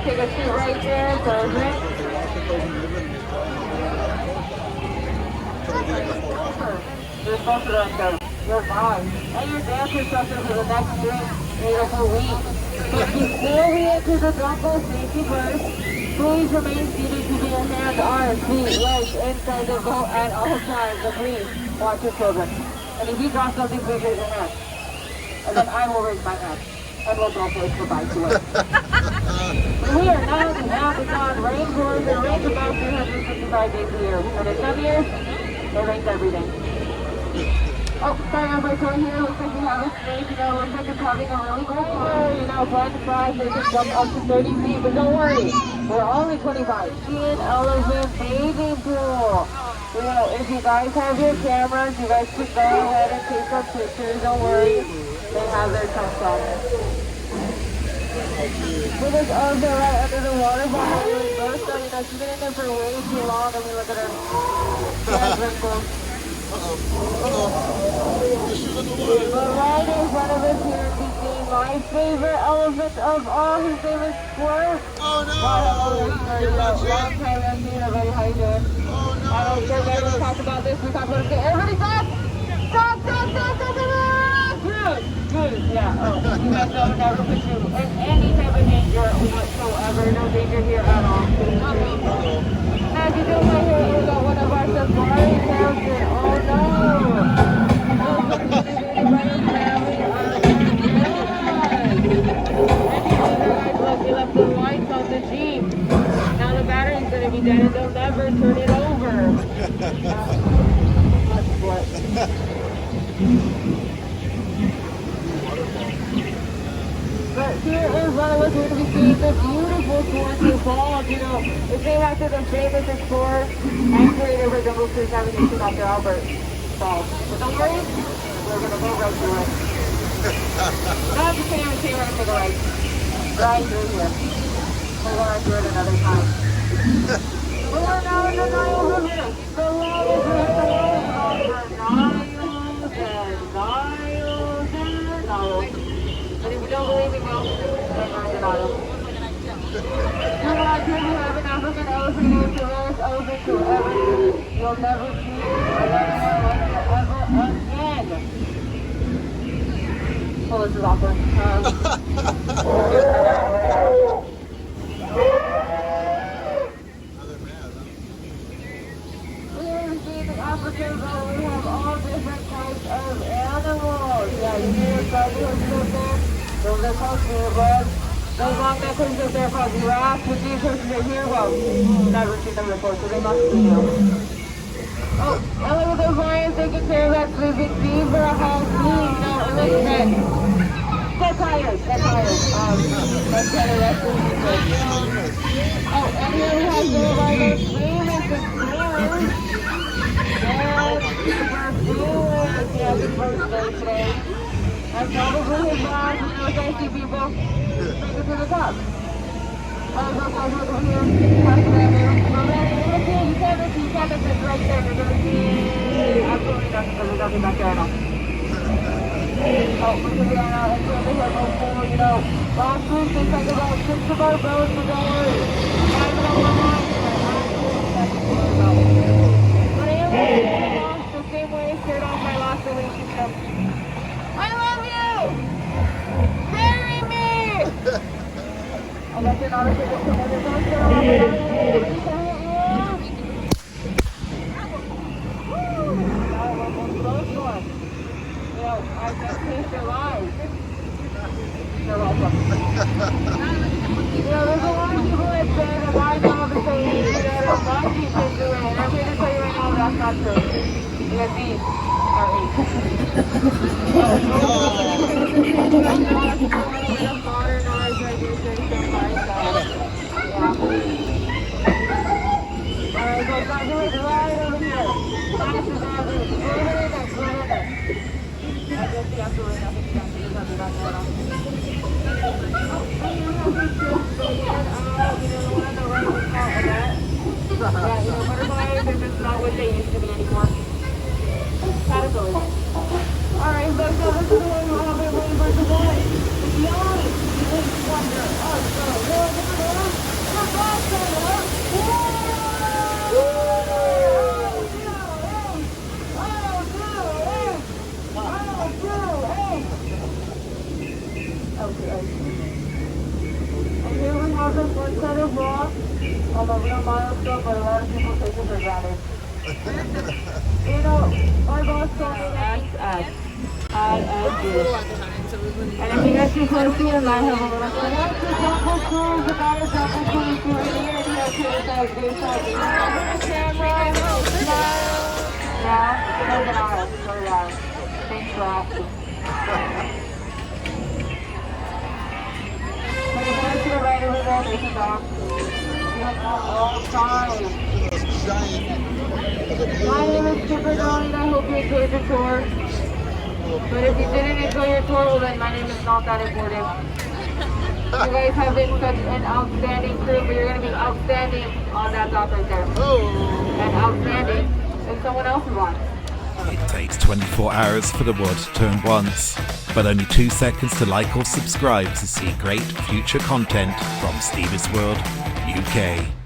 take a seat right there. Perfect. You're supposed to run there. You're fine. And your dance instructor for the next 3 beautiful weeks. But before we enter the jungle, safety first, please remain seated keeping your hands, arms, feet, legs inside the boat at all times. And please watch your children. And if you drop something, please raise your hand. And then I will raise my hand. And we'll both raise goodbye to it. We are now in the Amazon rainforest. It rains about 365 days a year. And in some years, it rains every day. Oh, sorry, everybody, so here looks like we have a snake, looks like it's having a really good time, fun fries, they can jump up to 30 feet, but don't worry, we're only 25. See an elephant bathing pool. If you guys have your cameras, you guys should go ahead and take some pictures, don't worry, they have their tents on. So there's also right under the water bottle, so, she's been in there for way too long, I mean, look at her. She has wrinkles. But right in front of us here, we see my favorite elephant of all. His name is Squirt. Oh no! Long time I've seen her. How you doing? Oh no! I don't care if we talk about this. We talk about it. Everybody stop! Stop! Good. Yeah. Oh, you guys know never put you in any type of danger whatsoever. No danger here at all. As you do right here, we got one of our safari characters. Oh no! Look, we left the lights on the Jeep. Now the battery's gonna be dead and they'll never turn it over. That's what. But here is one of us going to be seeing the beautiful Torture Falls. It's named after the famous explorer and creator of Jungle Cruise navigation, Dr. Albert Falls. But don't worry, we're going to go right through it. No, I'm just kidding, we're going to take a right. Right through here. We're going to do it another time. We are now in the Nile River. The longest river in the world for Niles and Niles and Niles. And if you don't believe me, well, then I'm denial. Here we have an African elephant named the rarest elephant to ever see. You'll never see another one like it ever again. Oh, this is awkward. Here we see the African zone. We have all different types of animals. Yeah, you hear the up there? Those are called zebras. Those long neck horses there are called giraffes. But these horses are here, well, never seen them before, so they must be new. Oh, and look at those lions taking care of that sleeping zebra. How cute, it looks good. They're tired. Let's get a rest of the zebra. Oh, and here we have some of our most famous explorers. They're super fearless. Yeah, the first day today. And probably his mom, safety people, take it to the top. Oh, look over here. Pass it down here. You can't miss it right there. You're going to see absolutely nothing because there's nothing back there at all. Oh, we can be on our entry over here before, last week they took about 6 of our boats, so don't worry. 5 of them were mine. But I am going to get lost the same way I started off my last relationship. I love you! Marry me! I guess you're not a good I just changed your lives. You're welcome. There's a lot of people that say that my job is so easy that a monkey can do it. And I'm here to tell you right now that's not true. Because these are Alright, so stop doing it right over here. Fast as ever. I guess you have to wait nothing to do that at all. The one on the right was called a net. Yeah, butterflies are just not what they used to be anymore. Caterpillars. Alright, so this is the one we've been waiting for today. It's yellow. It's wonder. Oh, so, look at the Okay. And here we have this one set of rocks. A real milestone, but a lot of people take it for granted. You know, our boss told me that and you. And if you guys just want to see them, I have a little fun. What's the Jungle Cruise about a Jungle Cruise? You're in here, you have to do that good side. Camera, smile. Yeah, so did I. Thanks for asking. But if you want to the right over there, they can go. All time. My name is Skipper Donnie, and I hope you enjoyed the tour. But if you didn't enjoy your tour, well then my name is not that important. You guys have been such an outstanding crew, but you're going to be outstanding on that dock right there. And outstanding if someone else is on. It takes 24 hours for the world to turn once, but only 2 seconds to like or subscribe to see great future content from Stevie's World UK.